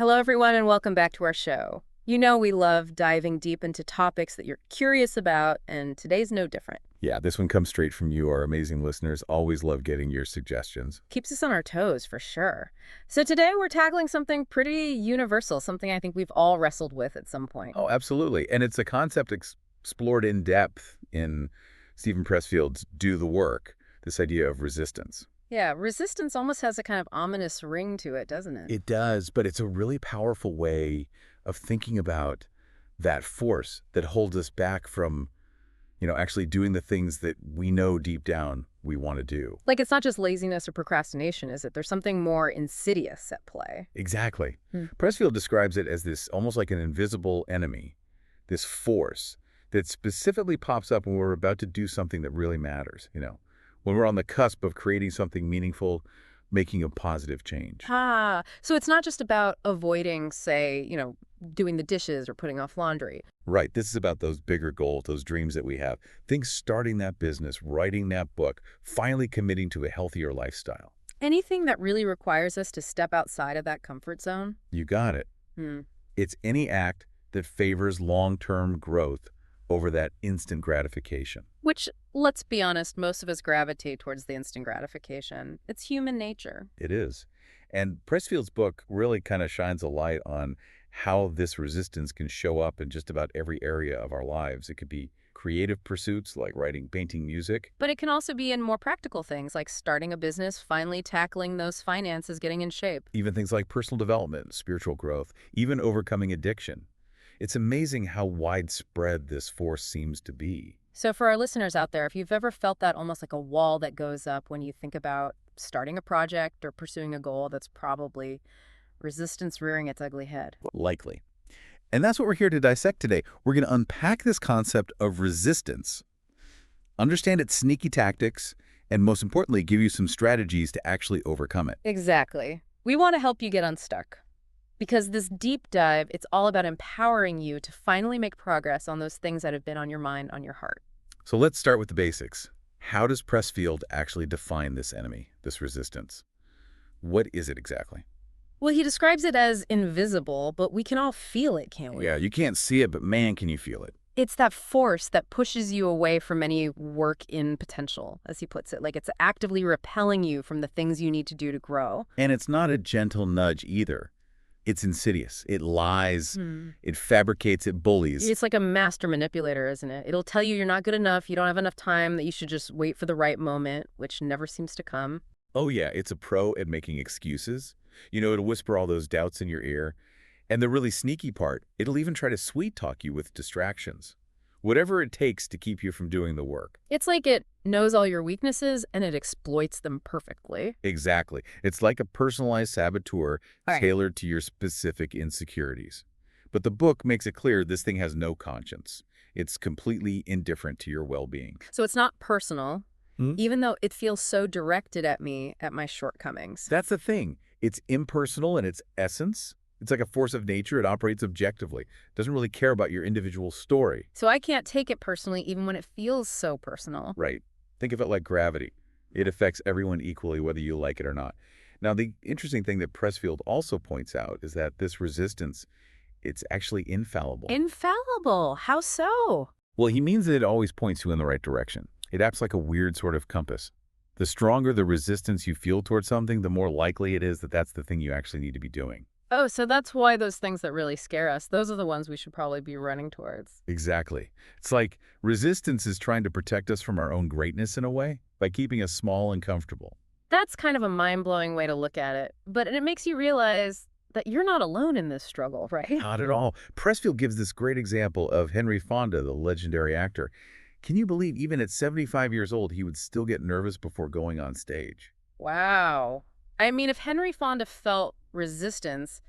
Hello, everyone, and welcome back to our show. You know we love diving deep into topics that you're curious about, and today's no different. Yeah, this one comes straight from you, our amazing listeners. Always love getting your suggestions. Keeps us on our toes, for sure. So today we're tackling something pretty universal, something I think we've all wrestled with at some point. Oh, absolutely. And it's a concept explored in depth in Steven Pressfield's Do the Work, this idea of resistance. Yeah, resistance almost has a kind of ominous ring to it, doesn't it? It does, but it's a really powerful way of thinking about that force that holds us back from, actually doing the things that we know deep down we want to do. Like it's not just laziness or procrastination, is it? There's something more insidious at play. Exactly. Hmm. Pressfield describes it as this almost like an invisible enemy, this force that specifically pops up when we're about to do something that really matters, when we're on the cusp of creating something meaningful, making a positive change. So it's not just about avoiding, say, doing the dishes or putting off laundry. Right. This is about those bigger goals, those dreams that we have. Things starting that business, writing that book, finally committing to a healthier lifestyle. Anything that really requires us to step outside of that comfort zone? You got it. Hmm. It's any act that favors long-term growth over that instant gratification. Which, let's be honest, most of us gravitate towards the instant gratification. It's human nature. It is. And Pressfield's book really kind of shines a light on how this resistance can show up in just about every area of our lives. It could be creative pursuits like writing, painting, music. But it can also be in more practical things like starting a business, finally tackling those finances, getting in shape. Even things like personal development, spiritual growth, even overcoming addiction. It's amazing how widespread this force seems to be. So for our listeners out there, if you've ever felt that almost like a wall that goes up when you think about starting a project or pursuing a goal, that's probably resistance rearing its ugly head. Likely. And that's what we're here to dissect today. We're going to unpack this concept of resistance, understand its sneaky tactics, and most importantly, give you some strategies to actually overcome it. Exactly. We want to help you get unstuck. Because this deep dive, it's all about empowering you to finally make progress on those things that have been on your mind, on your heart. So let's start with the basics. How does Pressfield actually define this enemy, this resistance? What is it exactly? Well, he describes it as invisible, but we can all feel it, can't we? Yeah, you can't see it, but man, can you feel it. It's that force that pushes you away from any work in potential, as he puts it. Like it's actively repelling you from the things you need to do to grow. And it's not a gentle nudge either. It's insidious. It lies. It fabricates. It bullies. It's like a master manipulator, isn't it? It'll tell you you're not good enough, you don't have enough time, that you should just wait for the right moment, which never seems to come. Oh, yeah. It's a pro at making excuses. It'll whisper all those doubts in your ear. And the really sneaky part, it'll even try to sweet talk you with distractions. Whatever it takes to keep you from doing the work. It's like it knows all your weaknesses and it exploits them perfectly. Exactly. It's like a personalized saboteur Right. tailored to your specific insecurities. But the book makes it clear this thing has no conscience. It's completely indifferent to your well-being. So it's not personal, Hmm? even though it feels so directed at me, at my shortcomings. That's the thing. It's impersonal in its essence. It's like a force of nature. It operates objectively. It doesn't really care about your individual story. So I can't take it personally even when it feels so personal. Right. Think of it like gravity. It affects everyone equally, whether you like it or not. Now, the interesting thing that Pressfield also points out is that this resistance, it's actually infallible. Infallible. How so? Well, he means that it always points you in the right direction. It acts like a weird sort of compass. The stronger the resistance you feel towards something, the more likely it is that that's the thing you actually need to be doing. Oh, so that's why those things that really scare us, those are the ones we should probably be running towards. Exactly. It's like resistance is trying to protect us from our own greatness in a way by keeping us small and comfortable. That's kind of a mind-blowing way to look at it, but it makes you realize that you're not alone in this struggle, right? Not at all. Pressfield gives this great example of Henry Fonda, the legendary actor. Can you believe even at 75 years old, he would still get nervous before going on stage? Wow. I mean, if Henry Fonda felt resistance,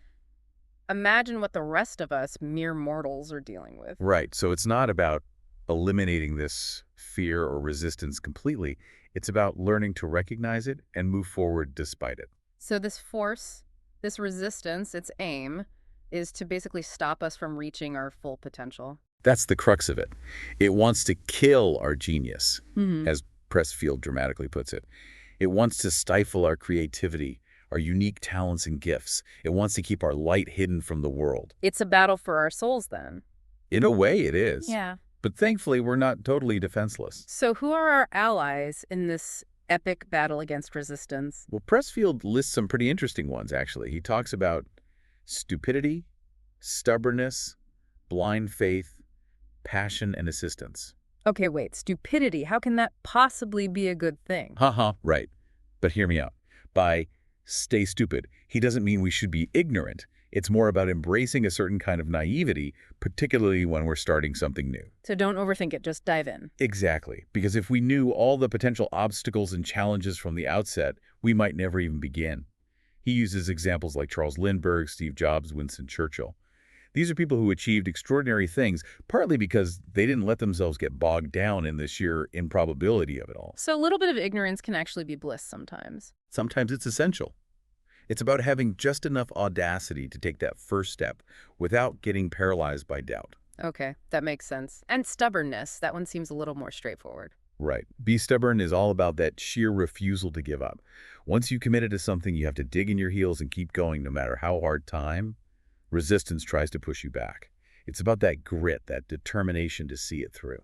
imagine what the rest of us mere mortals are dealing with. Right. So it's not about eliminating this fear or resistance completely. It's about learning to recognize it and move forward despite it. So this force, this resistance, its aim, is to basically stop us from reaching our full potential. That's the crux of it. It wants to kill our genius, Hmm. as Pressfield dramatically puts it. It wants to stifle our creativity, our unique talents and gifts. It wants to keep our light hidden from the world. It's a battle for our souls then. In a way, it is. Yeah. But thankfully, we're not totally defenseless. So who are our allies in this epic battle against resistance? Well, Pressfield lists some pretty interesting ones, actually. He talks about stupidity, stubbornness, blind faith, passion, and assistance. Okay, wait, stupidity. How can that possibly be a good thing? Haha, right. But hear me out. By stay stupid, he doesn't mean we should be ignorant. It's more about embracing a certain kind of naivety, particularly when we're starting something new. So don't overthink it, just dive in. Exactly. Because if we knew all the potential obstacles and challenges from the outset, we might never even begin. He uses examples like Charles Lindbergh, Steve Jobs, Winston Churchill. These are people who achieved extraordinary things, partly because they didn't let themselves get bogged down in the sheer improbability of it all. So a little bit of ignorance can actually be bliss sometimes. Sometimes it's essential. It's about having just enough audacity to take that first step without getting paralyzed by doubt. Okay, that makes sense. And stubbornness, that one seems a little more straightforward. Right. Be stubborn is all about that sheer refusal to give up. Once you committed to something, you have to dig in your heels and keep going no matter how hard resistance tries to push you back. It's about that grit, that determination to see it through.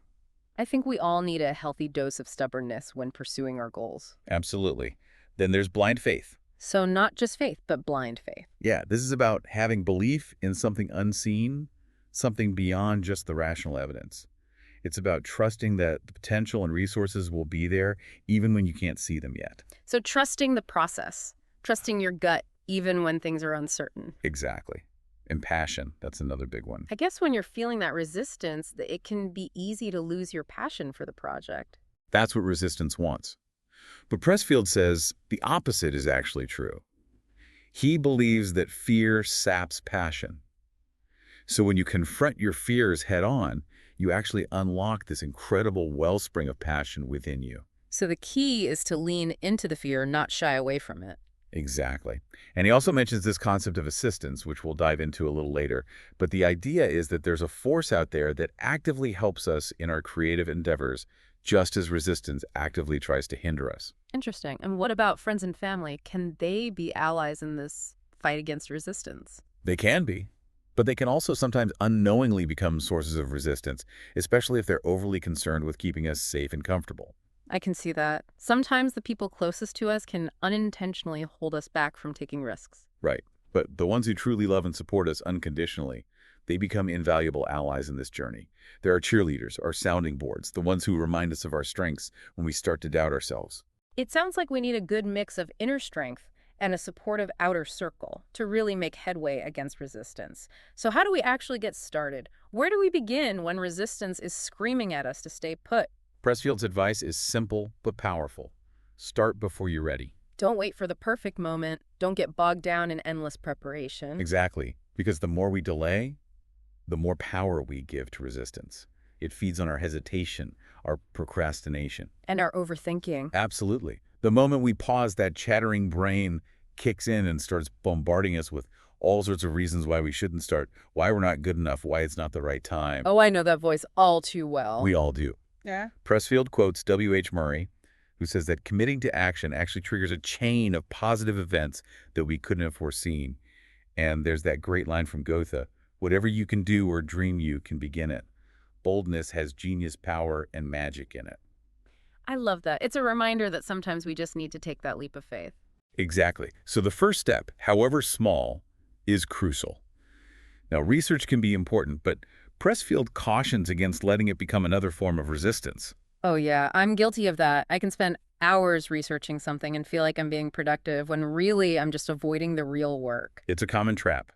I think we all need a healthy dose of stubbornness when pursuing our goals. Absolutely. Then there's blind faith. So not just faith, but blind faith. Yeah, this is about having belief in something unseen, something beyond just the rational evidence. It's about trusting that the potential and resources will be there even when you can't see them yet. So trusting the process, trusting your gut even when things are uncertain. Exactly. And passion, that's another big one. I guess when you're feeling that resistance, it can be easy to lose your passion for the project. That's what resistance wants. But Pressfield says the opposite is actually true. He believes that fear saps passion. So when you confront your fears head on, you actually unlock this incredible wellspring of passion within you. So the key is to lean into the fear, not shy away from it. Exactly. And he also mentions this concept of assistance, which we'll dive into a little later. But the idea is that there's a force out there that actively helps us in our creative endeavors, just as resistance actively tries to hinder us. Interesting. And what about friends and family? Can they be allies in this fight against resistance? They can be, but they can also sometimes unknowingly become sources of resistance, especially if they're overly concerned with keeping us safe and comfortable. I can see that. Sometimes the people closest to us can unintentionally hold us back from taking risks. Right. But the ones who truly love and support us unconditionally, they become invaluable allies in this journey. They're our cheerleaders, our sounding boards, the ones who remind us of our strengths when we start to doubt ourselves. It sounds like we need a good mix of inner strength and a supportive outer circle to really make headway against resistance. So how do we actually get started? Where do we begin when resistance is screaming at us to stay put? Pressfield's advice is simple but powerful. Start before you're ready. Don't wait for the perfect moment. Don't get bogged down in endless preparation. Exactly. Because the more we delay, the more power we give to resistance. It feeds on our hesitation, our procrastination. And our overthinking. Absolutely. The moment we pause, that chattering brain kicks in and starts bombarding us with all sorts of reasons why we shouldn't start, why we're not good enough, why it's not the right time. Oh, I know that voice all too well. We all do. Yeah. Pressfield quotes W.H. Murray, who says that committing to action actually triggers a chain of positive events that we couldn't have foreseen. And there's that great line from Goethe, whatever you can do or dream you can begin it. Boldness has genius power and magic in it. I love that. It's a reminder that sometimes we just need to take that leap of faith. Exactly. So the first step, however small, is crucial. Now, research can be important, but Pressfield cautions against letting it become another form of resistance. Oh, yeah, I'm guilty of that. I can spend hours researching something and feel like I'm being productive when really I'm just avoiding the real work. It's a common trap.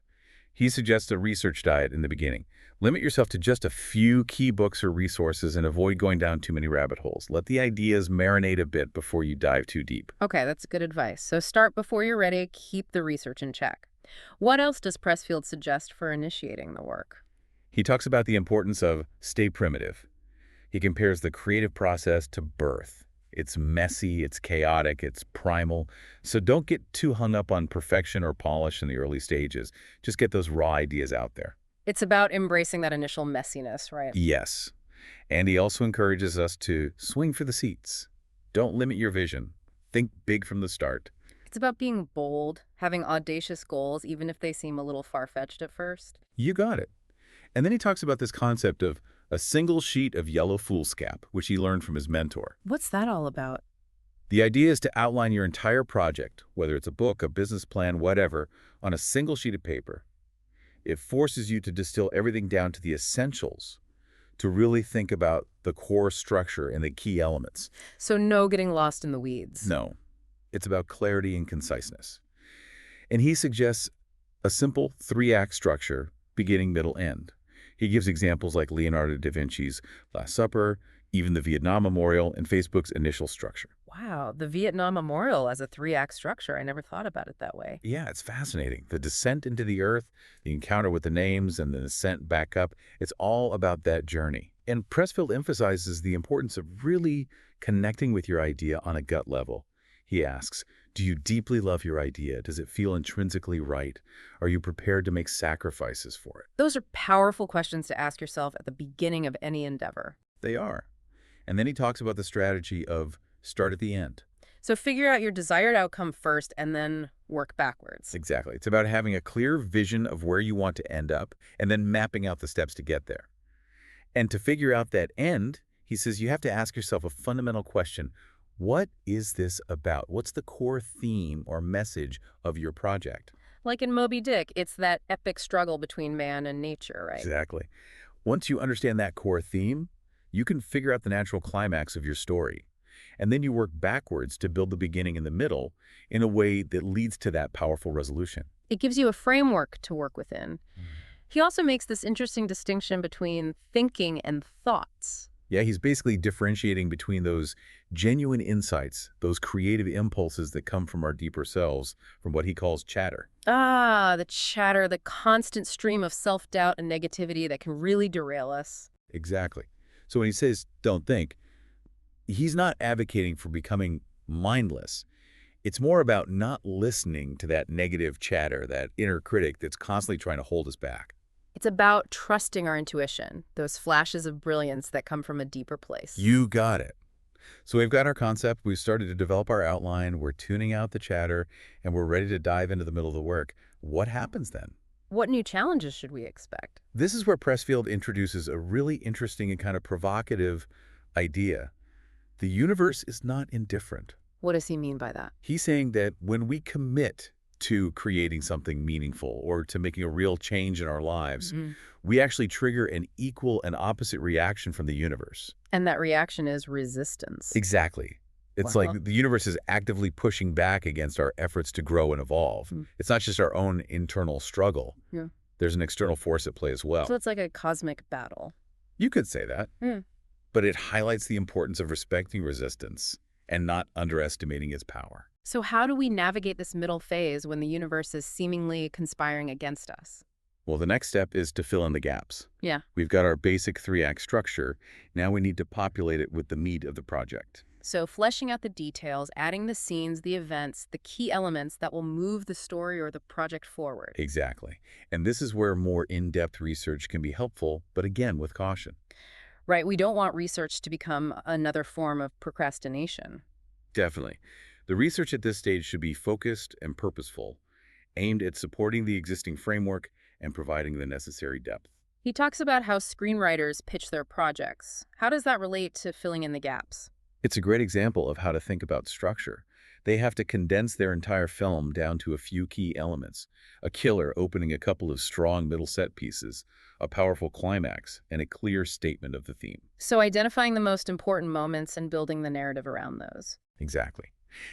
He suggests a research diet in the beginning. Limit yourself to just a few key books or resources and avoid going down too many rabbit holes. Let the ideas marinate a bit before you dive too deep. Okay, that's good advice. So start before you're ready, keep the research in check. What else does Pressfield suggest for initiating the work? He talks about the importance of stay primitive. He compares the creative process to birth. It's messy, it's chaotic, it's primal. So don't get too hung up on perfection or polish in the early stages. Just get those raw ideas out there. It's about embracing that initial messiness, right? Yes. And he also encourages us to swing for the seats. Don't limit your vision. Think big from the start. It's about being bold, having audacious goals, even if they seem a little far-fetched at first. You got it. And then he talks about this concept of a single sheet of yellow foolscap, which he learned from his mentor. What's that all about? The idea is to outline your entire project, whether it's a book, a business plan, whatever, on a single sheet of paper. It forces you to distill everything down to the essentials, to really think about the core structure and the key elements. So no getting lost in the weeds. No, it's about clarity and conciseness. And he suggests a simple three-act structure, beginning, middle, end. He gives examples like Leonardo da Vinci's Last Supper, even the Vietnam Memorial, and Facebook's initial structure. Wow, the Vietnam Memorial as a three-act structure. I never thought about it that way. Yeah, it's fascinating. The descent into the earth, the encounter with the names, and the descent back up, it's all about that journey. And Pressfield emphasizes the importance of really connecting with your idea on a gut level. He asks, do you deeply love your idea? Does it feel intrinsically right? Are you prepared to make sacrifices for it? Those are powerful questions to ask yourself at the beginning of any endeavor. They are. And then he talks about the strategy of start at the end. So figure out your desired outcome first and then work backwards. Exactly. It's about having a clear vision of where you want to end up and then mapping out the steps to get there. And to figure out that end, he says you have to ask yourself a fundamental question. What is this about? What's the core theme or message of your project? Like in Moby Dick, it's that epic struggle between man and nature, right? Exactly. Once you understand that core theme, you can figure out the natural climax of your story. And then you work backwards to build the beginning and the middle in a way that leads to that powerful resolution. It gives you a framework to work within. He also makes this interesting distinction between thinking and thoughts. Yeah, he's basically differentiating between those genuine insights, those creative impulses that come from our deeper selves, from what he calls chatter. Ah, the chatter, the constant stream of self-doubt and negativity that can really derail us. Exactly. So when he says, don't think, he's not advocating for becoming mindless. It's more about not listening to that negative chatter, that inner critic that's constantly trying to hold us back. It's about trusting our intuition, those flashes of brilliance that come from a deeper place. You got it. So we've got our concept, we've started to develop our outline, we're tuning out the chatter, and we're ready to dive into the middle of the work. What happens then? What new challenges should we expect? This is where Pressfield introduces a really interesting and kind of provocative idea. The universe is not indifferent. What does he mean by that? He's saying that when we commit to creating something meaningful or to making a real change in our lives, we actually trigger an equal and opposite reaction from the universe. And that reaction is resistance. Exactly. It's Wow. like the universe is actively pushing back against our efforts to grow and evolve. It's not just our own internal struggle. Yeah. There's an external force at play as well. So it's like a cosmic battle. You could say that. Mm. But it highlights the importance of respecting resistance and not underestimating its power. So how do we navigate this middle phase when the universe is seemingly conspiring against us? Well, the next step is to fill in the gaps. Yeah. We've got our basic three-act structure. Now we need to populate it with the meat of the project. So fleshing out the details, adding the scenes, the events, the key elements that will move the story or the project forward. Exactly. And this is where more in-depth research can be helpful, but again, with caution. Right, we don't want research to become another form of procrastination. Definitely. The research at this stage should be focused and purposeful, aimed at supporting the existing framework and providing the necessary depth. He talks about how screenwriters pitch their projects. How does that relate to filling in the gaps? It's a great example of how to think about structure. They have to condense their entire film down to a few key elements: a killer opening a couple of strong middle set pieces, a powerful climax, and a clear statement of the theme. So identifying the most important moments and building the narrative around those. Exactly.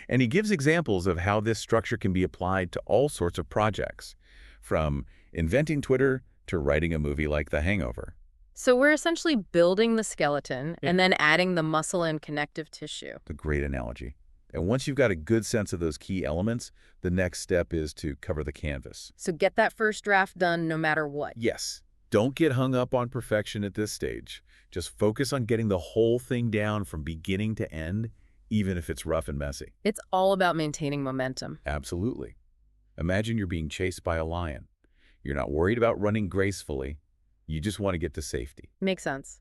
And he gives examples of how this structure can be applied to all sorts of projects, from inventing Twitter to writing a movie like The Hangover. So we're essentially building the skeleton and then adding the muscle and connective tissue. A great analogy. And once you've got a good sense of those key elements, the next step is to cover the canvas. So get that first draft done no matter what. Yes, don't get hung up on perfection at this stage. Just focus on getting the whole thing down from beginning to end, even if it's rough and messy. It's all about maintaining momentum. Absolutely. Imagine you're being chased by a lion. You're not worried about running gracefully. You just want to get to safety. Makes sense.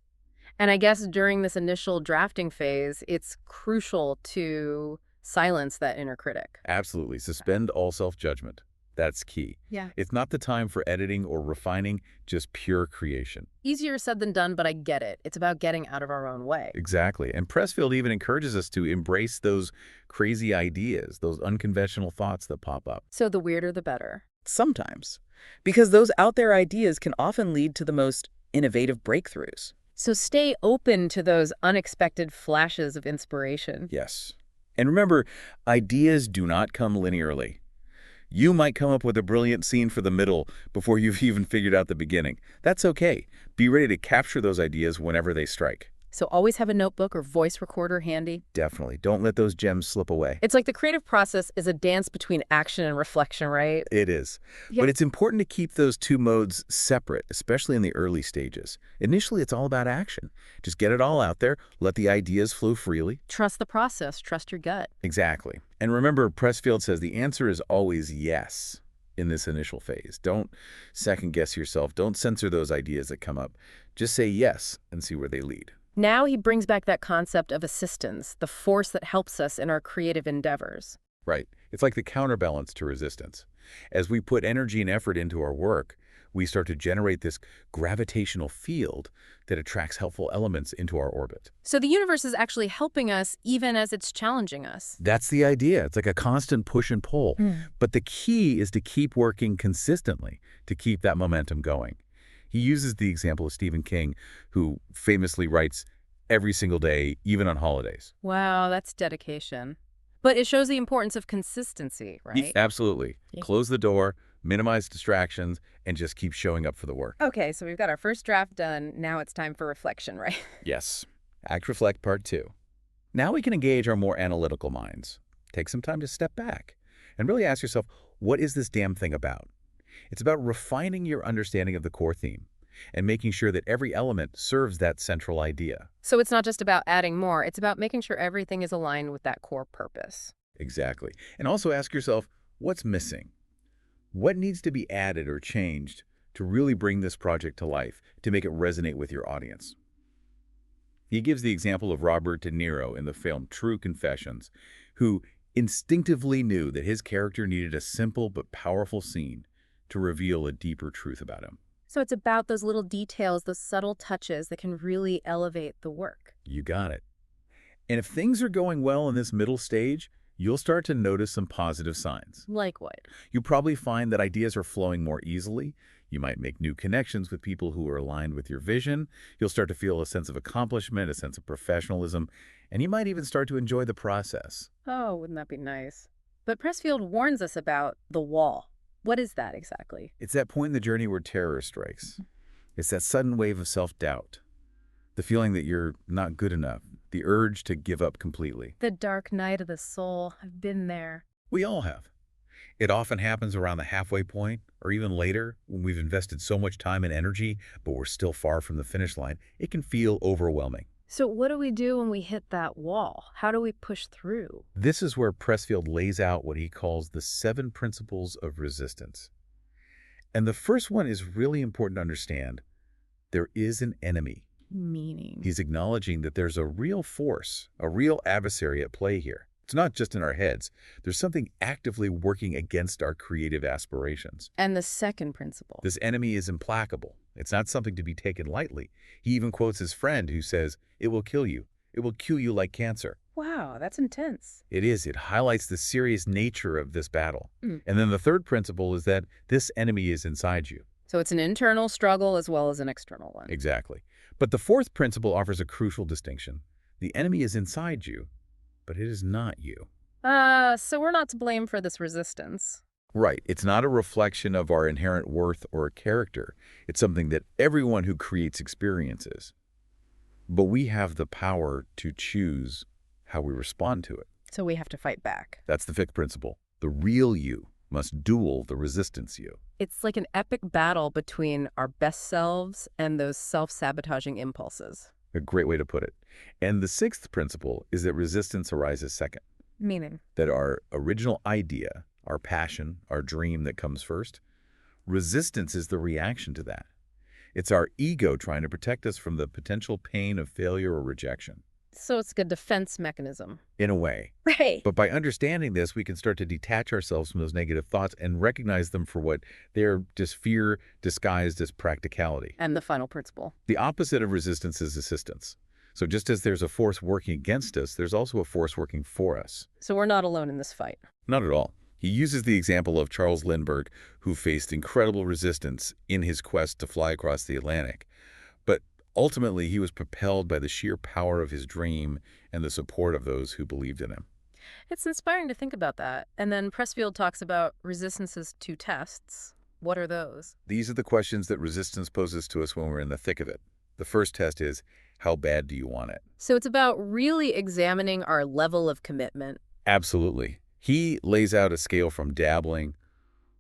And I guess during this initial drafting phase, it's crucial to Silence that inner critic. Absolutely. Suspend all self-judgment. That's key. Yeah. It's not the time for editing or refining, just pure creation. Easier said than done, but I get it. It's about getting out of our own way. Exactly. And Pressfield even encourages us to embrace those crazy ideas, those unconventional thoughts that pop up. So the weirder, the better. Sometimes. Because those out there ideas can often lead to the most innovative breakthroughs. So stay open to those unexpected flashes of inspiration. Yes. And remember, ideas do not come linearly. You might come up with a brilliant scene for the middle before you've even figured out the beginning. That's okay. Be ready to capture those ideas whenever they strike. So always have a notebook or voice recorder handy. Definitely. Don't let those gems slip away. It's like the creative process is a dance between action and reflection, right? It is. Yeah. But it's important to keep those two modes separate, especially in the early stages. Initially, it's all about action. Just get it all out there. Let the ideas flow freely. Trust the process. Trust your gut. Exactly. And remember, Pressfield says the answer is always yes in this initial phase. Don't second-guess yourself. Don't censor those ideas that come up. Just say yes and see where they lead. Now he brings back that concept of assistance, the force that helps us in our creative endeavors. Right. It's like the counterbalance to resistance. As we put energy and effort into our work, we start to generate this gravitational field that attracts helpful elements into our orbit. So the universe is actually helping us even as it's challenging us. That's the idea. It's like a constant push and pull. But the key is to keep working consistently to keep that momentum going. He uses the example of Stephen King, who famously writes every single day, even on holidays. Wow, that's dedication. But it shows the importance of consistency, right? Absolutely. Yeah. Close the door, minimize distractions, and just keep showing up for the work. Okay, so we've got our first draft done. Now it's time for reflection, right? Yes. Act Reflect Part 2. Now we can engage our more analytical minds. Take some time to step back and really ask yourself, what is this damn thing about? It's about refining your understanding of the core theme and making sure that every element serves that central idea. So it's not just about adding more. It's about making sure everything is aligned with that core purpose. Exactly. And also ask yourself, what's missing? What needs to be added or changed to really bring this project to life, to make it resonate with your audience? He gives the example of Robert De Niro in the film True Confessions, who instinctively knew that his character needed a simple but powerful scene to reveal a deeper truth about him. So it's about those little details, those subtle touches that can really elevate the work. You got it. And if things are going well in this middle stage, you'll start to notice some positive signs. Like what? You probably find that ideas are flowing more easily. You might make new connections with people who are aligned with your vision. You'll start to feel a sense of accomplishment, a sense of professionalism, and you might even start to enjoy the process. Oh, wouldn't that be nice? But Pressfield warns us about the wall. What is that exactly? It's that point in the journey where terror strikes. It's that sudden wave of self-doubt, the feeling that you're not good enough, the urge to give up completely. The dark night of the soul. I've been there. We all have. It often happens around the halfway point or even later when we've invested so much time and energy, but we're still far from the finish line. It can feel overwhelming. So what do we do when we hit that wall? How do we push through? This is where Pressfield lays out what he calls the 7 principles of resistance. And the first one is really important to understand. There is an enemy. Meaning? He's acknowledging that there's a real force, a real adversary at play here. It's not just in our heads. There's something actively working against our creative aspirations. And the second principle? This enemy is implacable. It's not something to be taken lightly. He even quotes his friend who says, "It will kill you. It will kill you like cancer." Wow, that's intense. It is. It highlights the serious nature of this battle. And then the third principle is that this enemy is inside you. So it's an internal struggle as well as an external one. Exactly. But the fourth principle offers a crucial distinction. The enemy is inside you, but it is not you. So we're not to blame for this resistance. Right. It's not a reflection of our inherent worth or character. It's something that everyone who creates experiences. But we have the power to choose how we respond to it. So we have to fight back. That's the fifth principle. The real you must duel the resistance you. It's like an epic battle between our best selves and those self-sabotaging impulses. A great way to put it. And the sixth principle is that resistance arises second. Meaning? That our original idea, our passion, our dream that comes first, resistance is the reaction to that. It's our ego trying to protect us from the potential pain of failure or rejection. So it's like a defense mechanism. in a way. Right. But by understanding this, we can start to detach ourselves from those negative thoughts and recognize them for what they're, just fear disguised as practicality. And the final principle. The opposite of resistance is assistance. So just as there's a force working against us, there's also a force working for us. So we're not alone in this fight. Not at all. He uses the example of Charles Lindbergh, who faced incredible resistance in his quest to fly across the Atlantic. But ultimately, he was propelled by the sheer power of his dream and the support of those who believed in him. It's inspiring to think about that. And then Pressfield talks about resistances to tests. What are those? These are the questions that resistance poses to us when we're in the thick of it. The first test is, how bad do you want it? So it's about really examining our level of commitment. Absolutely. He lays out a scale from dabbling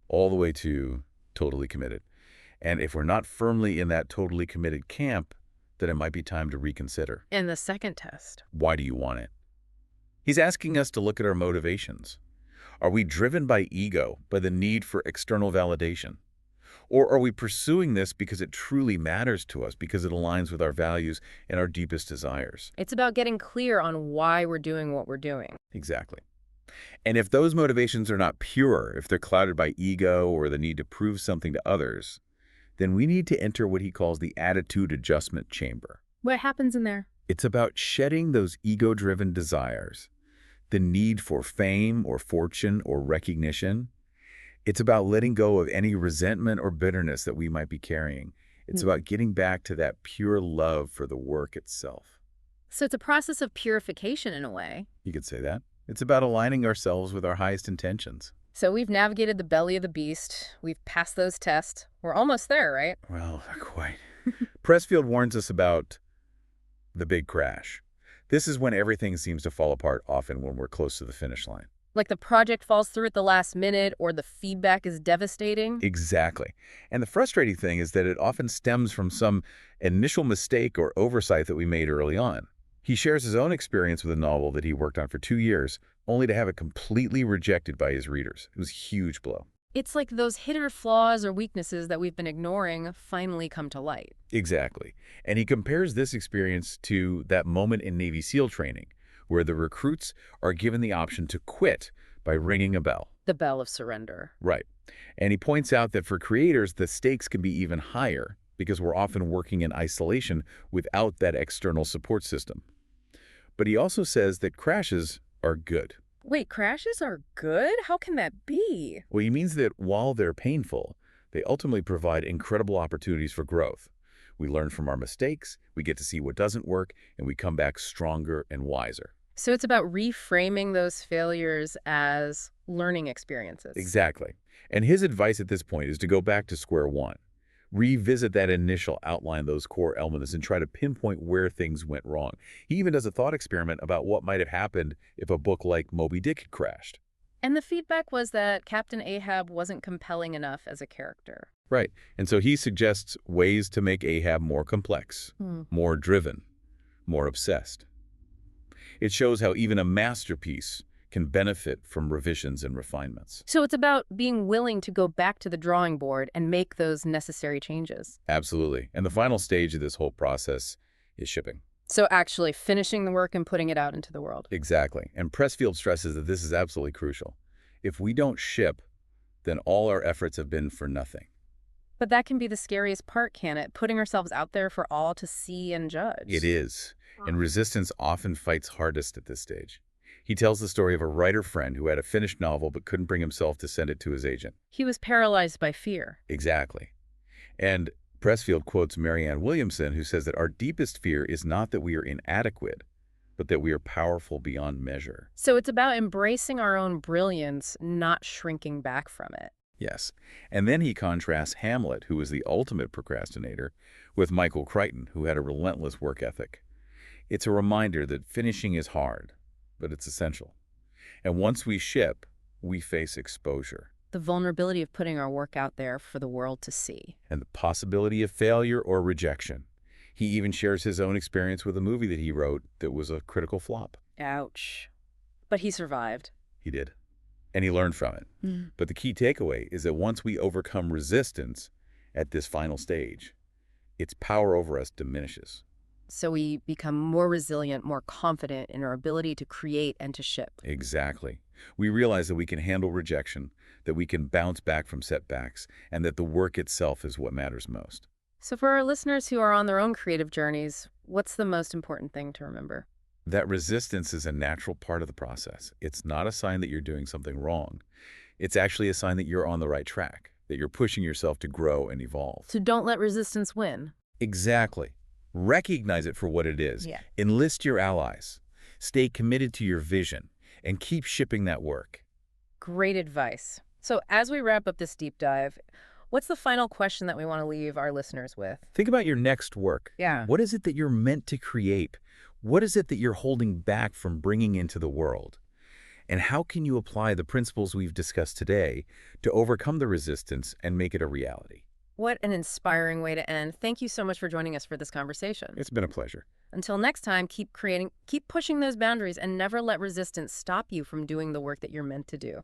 all the way to totally committed. And if we're not firmly in that totally committed camp, then it might be time to reconsider. And the second test. Why do you want it? He's asking us to look at our motivations. Are we driven by ego, by the need for external validation? Or are we pursuing this because it truly matters to us, because it aligns with our values and our deepest desires? It's about getting clear on why we're doing what we're doing. Exactly. And if those motivations are not pure, if they're clouded by ego or the need to prove something to others, then we need to enter what he calls the attitude adjustment chamber. What happens in there? It's about shedding those ego-driven desires, the need for fame or fortune or recognition. It's about letting go of any resentment or bitterness that we might be carrying. It's about getting back to that pure love for the work itself. So it's a process of purification in a way. You could say that. It's about aligning ourselves with our highest intentions. So we've navigated the belly of the beast. We've passed those tests. We're almost there, right? Well, not quite. Pressfield warns us about the big crash. This is when everything seems to fall apart, often when we're close to the finish line. Like the project falls through at the last minute or the feedback is devastating. Exactly. And the frustrating thing is that it often stems from some initial mistake or oversight that we made early on. He shares his own experience with a novel that he worked on for 2 years, only to have it completely rejected by his readers. It was a huge blow. It's like those hidden flaws or weaknesses that we've been ignoring finally come to light. Exactly. And he compares this experience to that moment in Navy SEAL training, where the recruits are given the option to quit by ringing a bell. The bell of surrender. Right. And he points out that for creators, the stakes can be even higher because we're often working in isolation without that external support system. But he also says that crashes are good. Wait, crashes are good? How can that be? Well, he means that while they're painful, they ultimately provide incredible opportunities for growth. We learn from our mistakes, we get to see what doesn't work, and we come back stronger and wiser. So it's about reframing those failures as learning experiences. Exactly. And his advice at this point is to go back to square one. Revisit that initial outline, those core elements, and try to pinpoint where things went wrong. He even does a thought experiment about what might have happened if a book like Moby Dick had crashed. And the feedback was that Captain Ahab wasn't compelling enough as a character. Right. And so he suggests ways to make Ahab more complex, more driven, more obsessed. It shows how even a masterpiece can benefit from revisions and refinements. So it's about being willing to go back to the drawing board and make those necessary changes. Absolutely. And the final stage of this whole process is shipping. So actually finishing the work and putting it out into the world. Exactly. And Pressfield stresses that this is absolutely crucial. If we don't ship, then all our efforts have been for nothing. But that can be the scariest part, can it? Putting ourselves out there for all to see and judge. It is. And resistance often fights hardest at this stage. He tells the story of a writer friend who had a finished novel but couldn't bring himself to send it to his agent. He was paralyzed by fear. Exactly. And Pressfield quotes Marianne Williamson, who says that our deepest fear is not that we are inadequate, but that we are powerful beyond measure. So it's about embracing our own brilliance, not shrinking back from it. Yes. And then he contrasts Hamlet, who was the ultimate procrastinator, with Michael Crichton, who had a relentless work ethic. It's a reminder that finishing is hard, but it's essential. And once we ship, we face exposure. The vulnerability of putting our work out there for the world to see. And the possibility of failure or rejection. He even shares his own experience with a movie that he wrote that was a critical flop. Ouch. But he survived. He did. And he learned from it. But the key takeaway is that once we overcome resistance at this final stage, its power over us diminishes. so we become more resilient, more confident in our ability to create and to ship. Exactly. We realize that we can handle rejection, that we can bounce back from setbacks, and that the work itself is what matters most. So for our listeners who are on their own creative journeys, what's the most important thing to remember? That resistance is a natural part of the process. It's not a sign that you're doing something wrong. It's actually a sign that you're on the right track, that you're pushing yourself to grow and evolve. So don't let resistance win. Exactly. Recognize it for what it is. Yeah. Enlist your allies. Stay committed to your vision and keep shipping that work. Great advice. So as we wrap up this deep dive, what's the final question that we want to leave our listeners with? Think about your next work. Yeah. What is it that you're meant to create? What is it that you're holding back from bringing into the world? And how can you apply the principles we've discussed today to overcome the resistance and make it a reality? What an inspiring way to end. Thank you so much for joining us for this conversation. It's been a pleasure. Until next time, keep creating, keep pushing those boundaries, and never let resistance stop you from doing the work that you're meant to do.